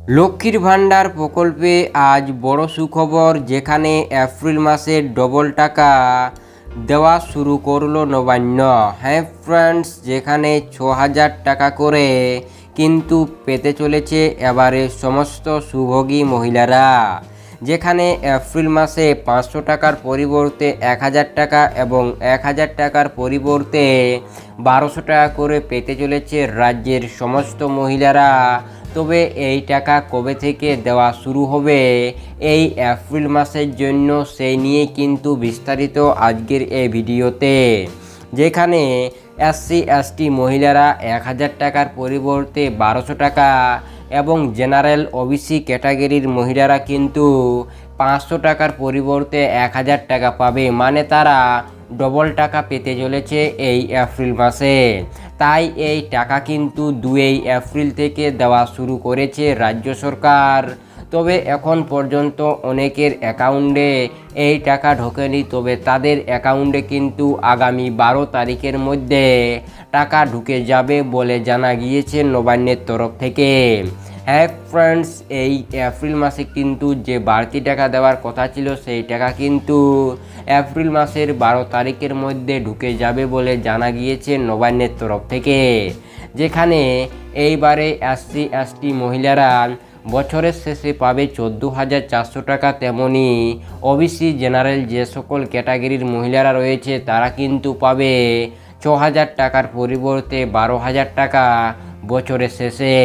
লক্ষ্মীর ভাণ্ডার প্রকল্পে আজ বড় সুখবর, যেখানে এপ্রিল মাসে ডবল টাকা দেওয়া শুরু করলো নবান্ন। হ্যাঁ ফ্রেন্ডস, যেখানে 6,000 টাকা করে কিন্তু পেতে চলেছে এবারে সমস্ত সুভোগী মহিলারা। যেখানে এপ্রিল মাসে 500 টাকার পরিবর্তে 1,000 টাকা এবং 1,000 টাকার পরিবর্তে 1,200 টাকা করে পেতে চলেছে রাজ্যের সমস্ত মহিলারা। তবে এই টাকা কবে থেকে দেওয়া শুরু হবে এই এপ্রিল মাসের জন্য, সেই নিয়ে কিন্তু বিস্তারিত আজকের এই ভিডিওতে। যেখানে এসসি এসটি মহিলারা 1,000 টাকার পরিবর্তে 1,200 টাকা এবং জেনারেল ওবিসি ক্যাটাগরির মহিলারা কিন্তু 500 টাকার পরিবর্তে 1,000 টাকা পাবে। মানে তারা ডবল টাকা পেতে চলেছে এই এপ্রিল মাসে। তাই এই টাকা কিন্তু 2 এপ্রিল থেকে দেওয়া শুরু করেছে রাজ্য সরকার। তবে এখন পর্যন্ত অনেকের অ্যাকাউন্টে এই টাকা ঢোকেনি, তবে তাদের অ্যাকাউন্টে কিন্তু আগামী 12 তারিখের মধ্যে টাকা ঢুকে যাবে বলে জানা গিয়েছে নবান্নের তরফ থেকে। হ্যাঁ ফ্রেন্ডস, এই এপ্রিল মাসে কিন্তু যে বাড়তি টাকা দেওয়ার কথা ছিল সেই টাকা কিন্তু এপ্রিল মাসের 12 তারিখের মধ্যে ঢুকে যাবে বলে জানা গিয়েছে নবান্নের তরফ থেকে। যেখানে এইবারে এসসি এসটি মহিলারা বছরের শেষে পাবে 14,400 টাকা, তেমনি ওবিসি জেনারেল যে সকল ক্যাটাগরির মহিলারা রয়েছে তারা কিন্তু পাবে 6,000 টাকার পরিবর্তে 12,000 টাকা বছরের শেষে।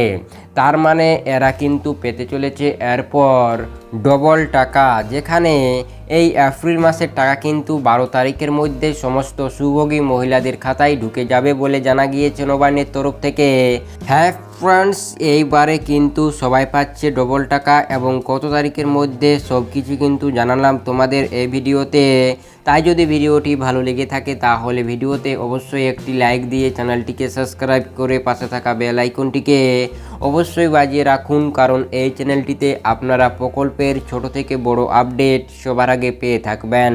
তার মানে এরা কিন্তু পেতে চলেছে এরপর ডবল টাকা। যেখানে এই এপ্রিল মাসের টাকা কিন্তু 12 তারিখের মধ্যে সমস্ত সুভোগী মহিলাদের খাতায় ঢুকে যাবে বলে জানা গিয়েছে নবান্নের তরফ থেকে। হ্যাঁ ফ্রেন্ডস, এইবারে কিন্তু সবাই পাচ্ছে ডবল টাকা এবং কত তারিখের মধ্যে সব কিছু কিন্তু জানালাম তোমাদের এই ভিডিওতে। তাই যদি ভিডিওটি ভালো লেগে থাকে তাহলে ভিডিওতে অবশ্যই একটি লাইক দিয়ে চ্যানেলটিকে সাবস্ক্রাইব করে পাশে থাকা বেল আইকনটিকে অবশ্যই বাজিয়ে রাখুন, কারণ এই চ্যানেলটিতে আপনারা প্রকল্পের ছোট থেকে বড় আপডেট সবার আগে পেয়ে থাকবেন।